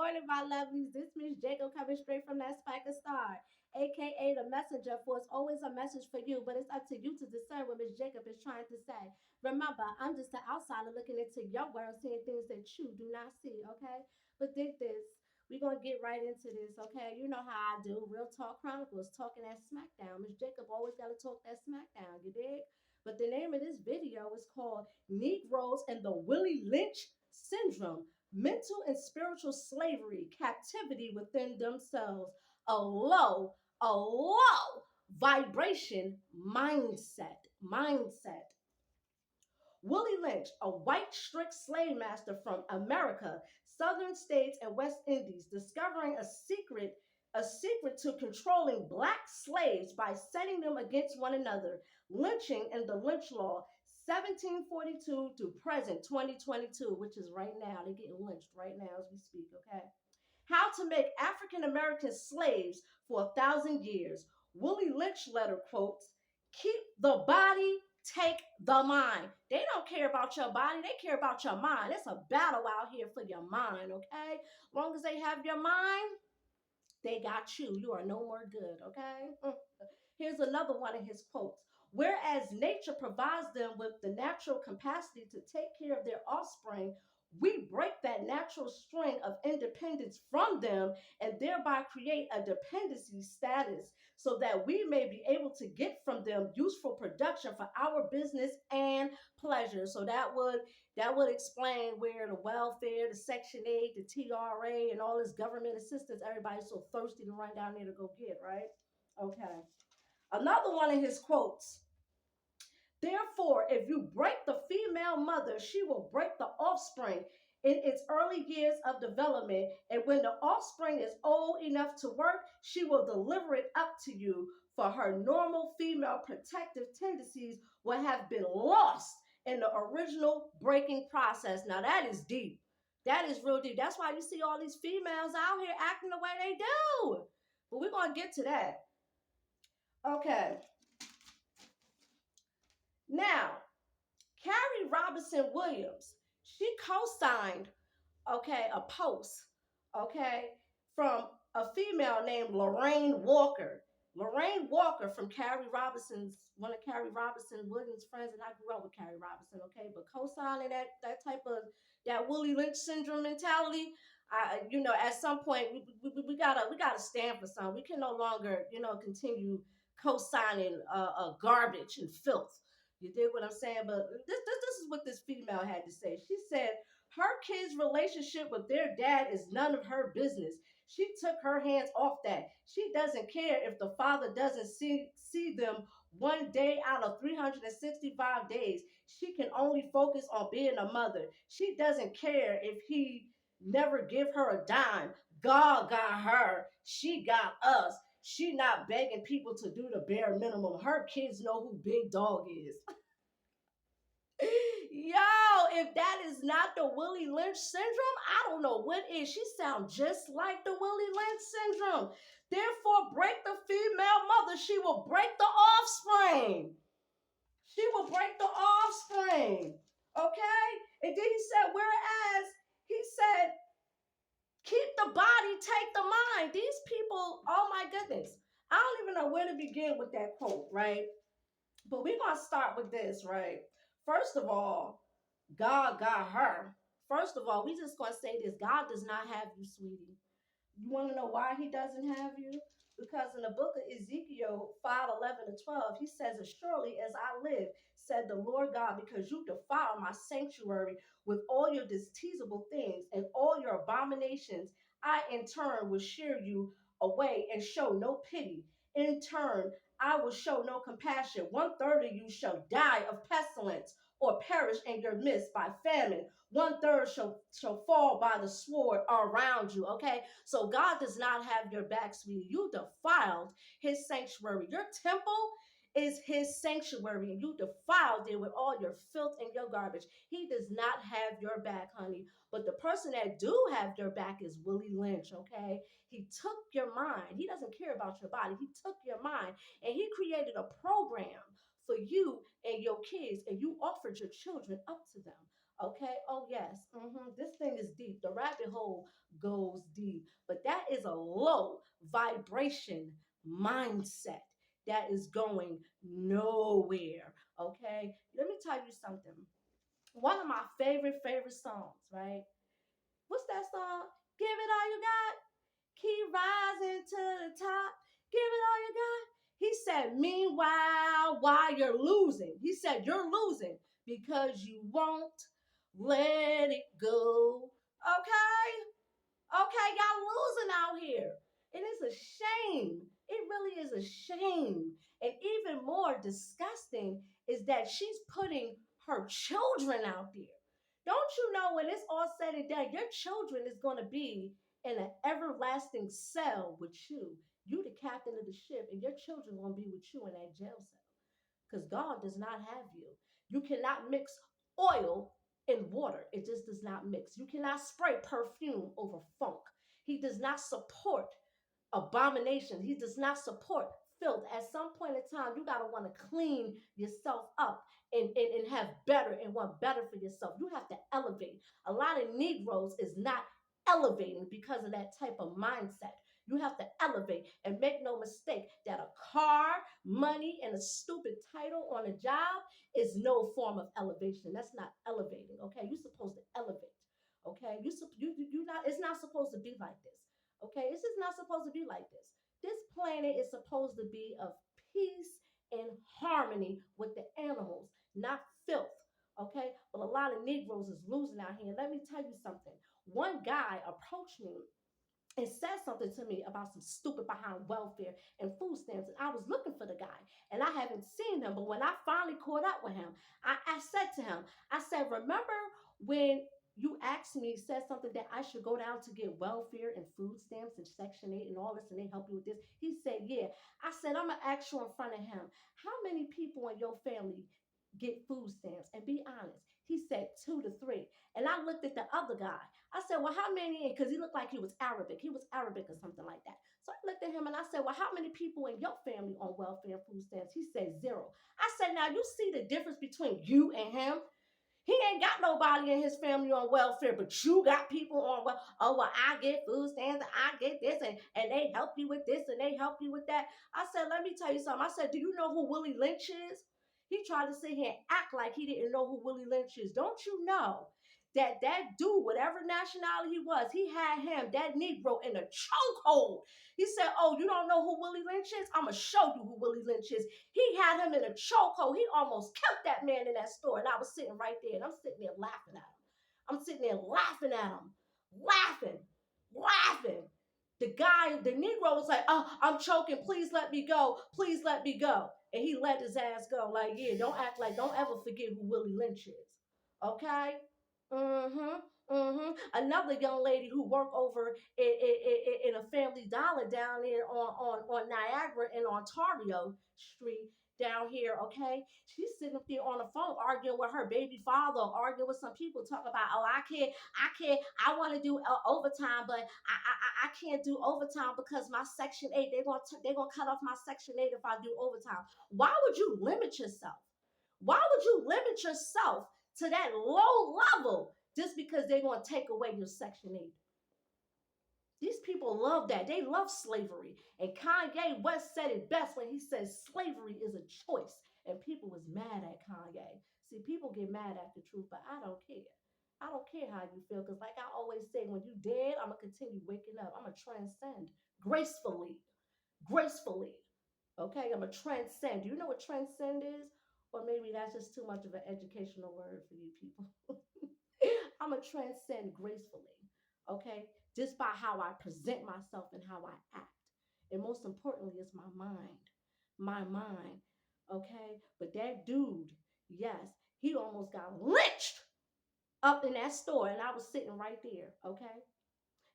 morning, my lovelies. This Miss Jacob coming straight from that Spiker Star, aka the messenger. For it's always a message for you, but it's up to you to discern what Miss Jacob is trying to say. Remember, I'm just an outsider looking into your world, seeing things that you do not see. Okay, but dig this. We're gonna get right into this, okay? You know how I do. Real Talk Chronicles, talking that smackdown. Miss Jacob always gotta talk that smackdown, you dig? But the name of this video is called Negroes and the Willie Lynch Syndrome, Mental and Spiritual Slavery, Captivity Within Themselves, a low vibration mindset. Willie Lynch, a white strict slave master from America, southern states, and West Indies, discovering a secret to controlling black slaves by setting them against one another, lynching and the lynch law, 1742 to present 2022, which is right now. They're getting lynched right now as we speak, okay? How to make African American slaves for 1,000 years. Willie Lynch letter quotes, keep the body, take the mind. They don't care about your body, they care about your mind. It's a battle out here for your mind, okay? As long as they have your mind, they got you. You are no more good, okay? Here's another one of his quotes. Whereas nature provides them with the natural capacity to take care of their offspring, we break that natural string of independence from them and thereby create a dependency status so that we may be able to get from them useful production for our business and pleasure. So that would explain where the welfare, the Section 8, the TRA, and all this government assistance everybody's so thirsty to run down there to go get, right? Okay. Another one of his quotes. Therefore, if you break the female mother, she will break the offspring in its early years of development. And when the offspring is old enough to work, she will deliver it up to you. For her normal female protective tendencies will have been lost in the original breaking process. Now, that is deep. That is real deep. That's why you see all these females out here acting the way they do. But we're going to get to that. Okay. Now, Carrie Robinson Williams, she co-signed, okay, a post, okay, from a female named Lorraine Walker. Lorraine Walker from one of Carrie Robinson Williams' friends, and I grew up with Carrie Robinson, okay, but co-signing that type of, that Willie Lynch syndrome mentality, at some point we gotta stand for something. We can no longer, continue co-signing garbage and filth. You dig what I'm saying? But this is what this female had to say. She said her kids' relationship with their dad is none of her business. She took her hands off that. She doesn't care if the father doesn't see them one day out of 365 days. She can only focus on being a mother. She doesn't care if he never give her a dime. God got her. She got us. She not begging people to do the bare minimum. Her kids know who Big Dog is. Yo, if that is not the Willie Lynch syndrome, I don't know what is. She sounds just like the Willie Lynch syndrome. Therefore, break the female mother. She will break the offspring. She will break the offspring. Okay? And then he said, whereas he said, keep the body, take the mind. These people, oh my goodness. I don't even know where to begin with that quote, right? But we're going to start with this, right? First of all, God got her. First of all, we just going to say this. God does not have you, sweetie. You want to know why he doesn't have you? Because in the book of Ezekiel 5:11-12, he says, as surely as I live, said the Lord God, because you defile my sanctuary with all your distasteful things and all your abominations, I in turn will shear you away and show no pity. In turn, I will show no compassion. 1/3 of you shall die of pestilence or perish in your midst by famine. 1/3 shall fall by the sword around you. Okay, so God does not have your back, sweetie. You defiled his sanctuary. Your temple is his sanctuary, and you defiled it with all your filth and your garbage. He does not have your back, honey. But the person that do have your back is Willie Lynch. Okay, he took your mind. He doesn't care about your body. He took your mind, and he created a program for you and your kids, and you offered your children up to them. Okay. Oh yes. This thing is deep. The rabbit hole goes deep, but that is a low vibration mindset that is going nowhere. Okay. Let me tell you something. One of my favorite songs, right? What's that song? Give it all you got. Keep rising to the top. Give it all you got. He said, meanwhile, while you're losing, he said, you're losing because you won't let it go. Okay? Okay, y'all losing out here. And it's a shame. It really is a shame. And even more disgusting is that she's putting her children out there. Don't you know when it's all said and done, your children is going to be in an everlasting cell with you. You, the captain of the ship, and your children going to be with you in that jail cell because God does not have you. You cannot mix oil and water. It just does not mix. You cannot spray perfume over funk. He does not support abomination. He does not support filth. At some point in time, you got to want to clean yourself up and have better and want better for yourself. You have to elevate. A lot of Negroes is not elevating because of that type of mindset. You have to elevate and make no mistake that a car, money, and a stupid title on a job is no form of elevation. That's not elevating. Okay, you're supposed to elevate. Okay, you not. It's not supposed to be like this. Okay, this is not supposed to be like this. This planet is supposed to be of peace and harmony with the animals, not filth. Okay, but a lot of Negroes is losing out here. Let me tell you something. One guy approached me and said something to me about some stupid behind welfare and food stamps. And I was looking for the guy and I haven't seen him. But when I finally caught up with him, I said to him, I said, remember when you asked me, said something that I should go down to get welfare and food stamps and Section 8 and all this, and they help you with this? He said, yeah. I said, I'm going to ask you in front of him, how many people in your family get food stamps? And be honest. He said 2 to 3. And I looked at the other guy. I said, well, how many? Because he looked like he was Arabic. He was Arabic or something like that. So I looked at him and I said, well, how many people in your family on welfare and food stamps? He said 0. I said, now you see the difference between you and him? He ain't got nobody in his family on welfare, but you got people on well. Oh, well, I get food stamps, and I get this, and they help you with this, and they help you with that. I said, let me tell you something. I said, do you know who Willie Lynch is? He tried to sit here and act like he didn't know who Willie Lynch is. Don't you know that dude, whatever nationality he was, he had him, that Negro, in a chokehold. He said, oh, you don't know who Willie Lynch is? I'm going to show you who Willie Lynch is. He had him in a chokehold. He almost killed that man in that store. And I was sitting right there, and I'm sitting there laughing at him. I'm sitting there laughing at him, laughing, laughing. The guy, the Negro was like, oh, I'm choking. Please let me go. Please let me go. And he let his ass go. Like, yeah, don't act like, don't ever forget who Willie Lynch is. Okay? Another young lady who worked over in a Family Dollar down there on Niagara in Ontario Street down here, okay? She's sitting up there on the phone arguing with her baby father, arguing with some people, talking about, oh, I want to do overtime, but I can't do overtime because my Section 8, they're gonna cut off my Section 8 if I do overtime. Why would you limit yourself? Why would you limit yourself to that low level just because they're going to take away your Section 8? These people love that. They love slavery. And Kanye West said it best when he said slavery is a choice. And people was mad at Kanye. See, people get mad at the truth, but I don't care. I don't care how you feel because, like I always say, when you dead, I'm going to continue waking up. I'm going to transcend gracefully. Gracefully. Okay, I'm a transcend. Do you know what transcend is? Or maybe that's just too much of an educational word for you people. I'm a transcend gracefully. Okay, just by how I present myself and how I act. And most importantly, it's my mind. My mind. Okay, but that dude, yes, he almost got lynched up in that store, and I was sitting right there. Okay,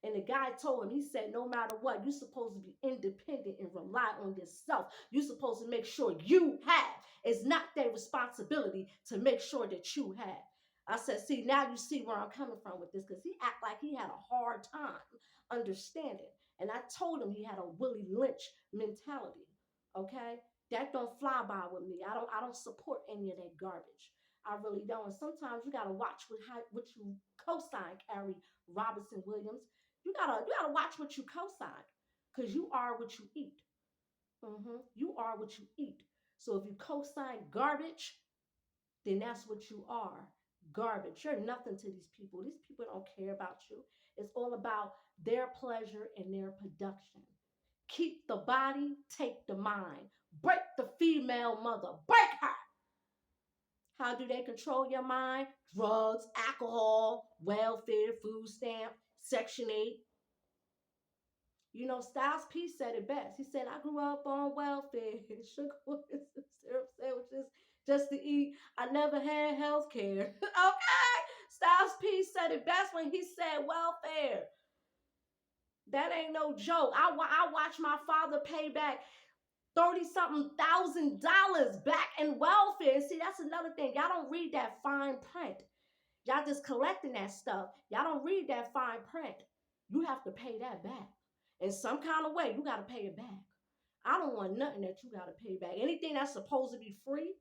and the guy told him, he said, no matter what, you're supposed to be independent and rely on yourself. You're supposed to make sure you have. It's not their responsibility to make sure that you have. I said, see, now you see where I'm coming from with this, because he acted like he had a hard time understanding. And I told him he had a Willie Lynch mentality. Okay? That don't fly by with me. I don't support any of that garbage. I really don't. And sometimes you gotta watch what you co-sign, Carrie Robinson Williams. You gotta watch what you co-sign, because you are what you eat. You are what you eat. So if you co-sign garbage, then that's what you are. Garbage. You're nothing to these people. These people don't care about you. It's all about their pleasure and their production. Keep the body, take the mind. Break the female mother. Break her. How do they control your mind? Drugs, alcohol, welfare, food stamp, Section 8. You know, Styles P said it best. He said, I grew up on welfare, sugar syrup sandwiches just to eat. I never had health care. Okay. Styles P said it best when he said welfare. That ain't no joke. I watched my father pay back 30 something $1,000 back in welfare. And see, that's another thing. Y'all don't read that fine print. Y'all just collecting that stuff. Y'all don't read that fine print. You have to pay that back. In some kind of way, you got to pay it back. I don't want nothing that you got to pay back. Anything that's supposed to be free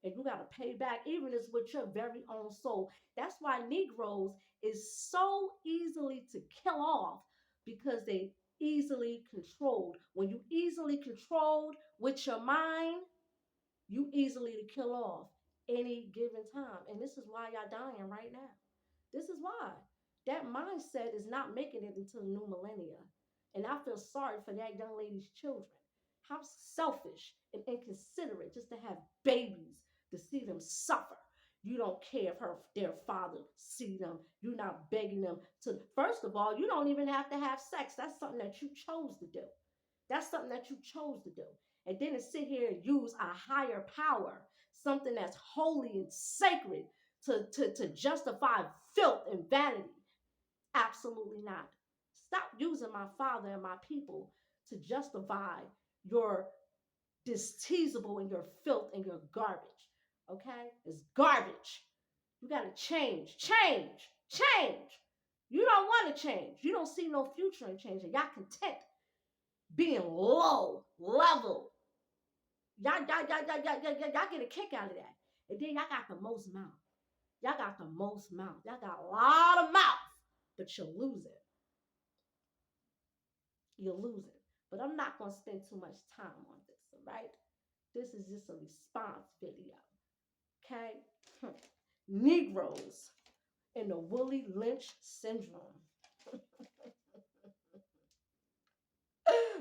and you got to pay back, even if it's with your very own soul. That's why Negroes is so easily to kill off, because they easily controlled. When you easily controlled with your mind, you easily to kill off any given time. And this is why y'all dying right now. This is why. That mindset is not making it into the new millennia. And I feel sorry for that young lady's children. How selfish and inconsiderate just to have babies, to see them suffer. You don't care if their father see them. You're not begging them to. First of all, you don't even have to have sex. That's something that you chose to do. That's something that you chose to do. And then to sit here and use a higher power, something that's holy and sacred, to justify filth and vanity. Absolutely not. Stop using my father and my people to justify your disteasable and your filth and your garbage. Okay? It's garbage. You got to change, change, change. You don't want to change. You don't see no future in changing. Y'all content being low level. Y'all get a kick out of that. And then y'all got the most mouth. Y'all got the most mouth. Y'all got a lot of mouth, but you're losing. You're losing. But I'm not going to spend too much time on this, all right? This is just a response video, okay? Negroes in the Willie Lynch syndrome.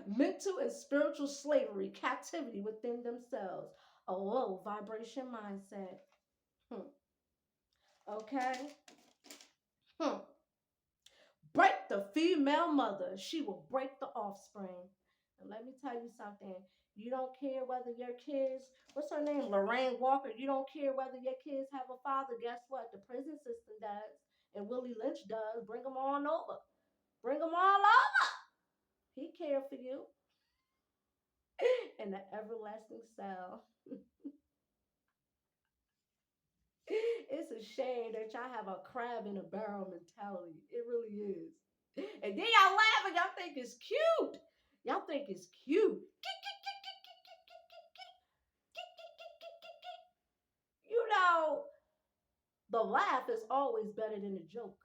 Mental and spiritual slavery, captivity within themselves, a low vibration mindset. Okay? Break the female mother, she will break the offspring. And let me tell you something. You don't care whether your kids, what's her name? Lorraine Walker. You don't care whether your kids have a father. Guess what? The prison system does. And Willie Lynch does. Bring them on over. Bring them all over. He cared for you. In the everlasting cell. It's a shame that y'all have a crab in a barrel mentality. It really is. And then y'all laughing. Y'all think it's cute. Y'all think it's cute. You know, the laugh is always better than the joke,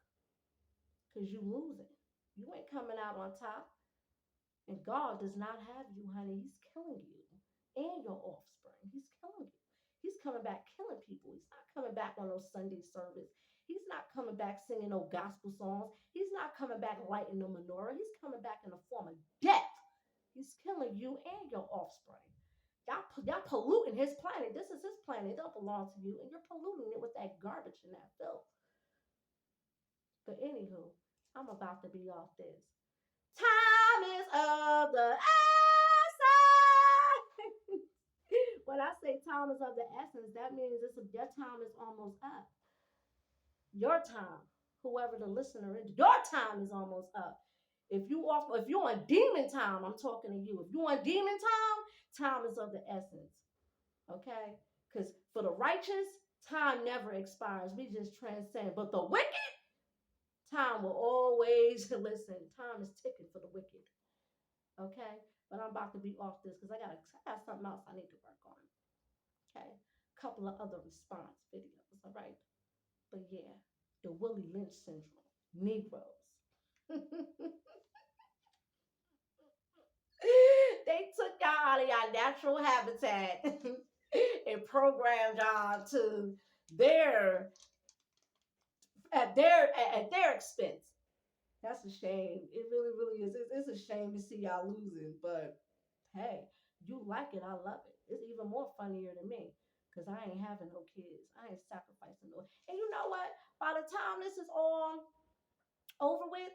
because you losing. You ain't coming out on top. And God does not have you, honey. He's killing you and your offspring. He's killing you. He's coming back killing people. He's not coming back on no Sunday service. He's not coming back singing no gospel songs. He's not coming back lighting no menorah. He's coming back in the form of death. He's killing you and your offspring. Y'all polluting his planet. This is his planet. It don't belong to you. And you're polluting it with that garbage and that filth. But anywho, I'm about to be off this. Time is of the essence. When I say time is of the essence, that means your time is almost up. Your time, whoever the listener is, your time is almost up. If you're on demon time, I'm talking to you. If you're on demon time is of the essence. Okay? Because for the righteous, time never expires. We just transcend. But the wicked, time will always listen. Time is ticking for the wicked. Okay? But I'm about to be off this because I got something else I need to work on. Okay? couple of other response videos, all right? But yeah, the Willie Lynch syndrome, Negroes. They took y'all out of your natural habitat and programmed y'all to their at their expense. That's a shame. It really, really is. It's a shame to see y'all losing, but hey, you like it, I love it. It's even more funnier than me. Cause I ain't having no kids. I ain't sacrificing no. And you know what? By the time this is all over with,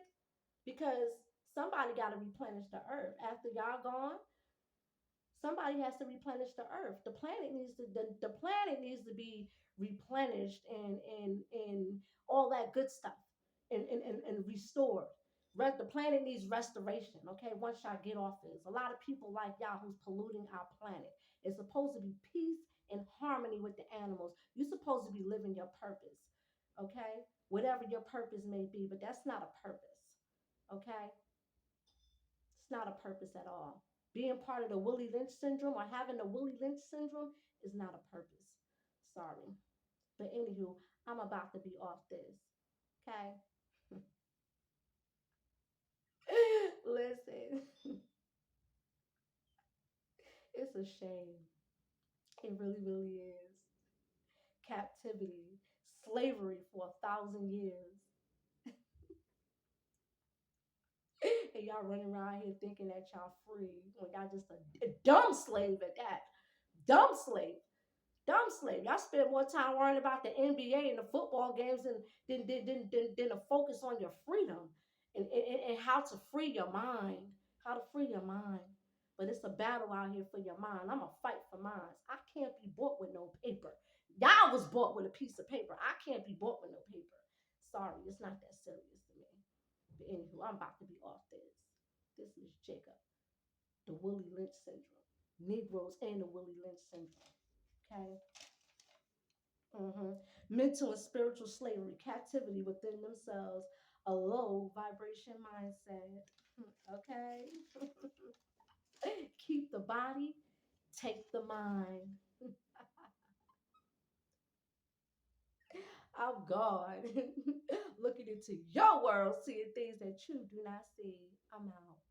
because somebody got to replenish the earth. After y'all gone, somebody has to replenish the earth. The planet needs to be replenished and all that good stuff and restored. The planet needs restoration. Okay, once y'all get off this, a lot of people like y'all who's polluting our planet. It's supposed to be peace and harmony with the animals. You're supposed to be living your purpose. Okay, whatever your purpose may be, but that's not a purpose. Okay, it's not a purpose at all. Being part of the Willie Lynch syndrome or having the Willie Lynch syndrome is not a purpose. Sorry. But anywho, I'm about to be off this. Okay? Listen, it's a shame. It really, really is. Captivity, slavery for 1,000 years. And y'all running around here thinking that y'all free when y'all just a dumb slave at that. Dumb slave. Dumb slave. Y'all spend more time worrying about the NBA and the football games than to focus on your freedom and how to free your mind. How to free your mind. But it's a battle out here for your mind. I'm going to fight for mine. I can't be bought with no paper. Y'all was bought with a piece of paper. I can't be bought with no paper. Sorry, it's not that serious to me. But anywho, I'm about to be off this. This is Jacob, the Willie Lynch syndrome. Negroes and the Willie Lynch syndrome. Okay? Mental and spiritual slavery, captivity within themselves, a low vibration mindset. Okay? Keep the body, take the mind. I'm God. Looking into your world, seeing things that you do not see. I'm out.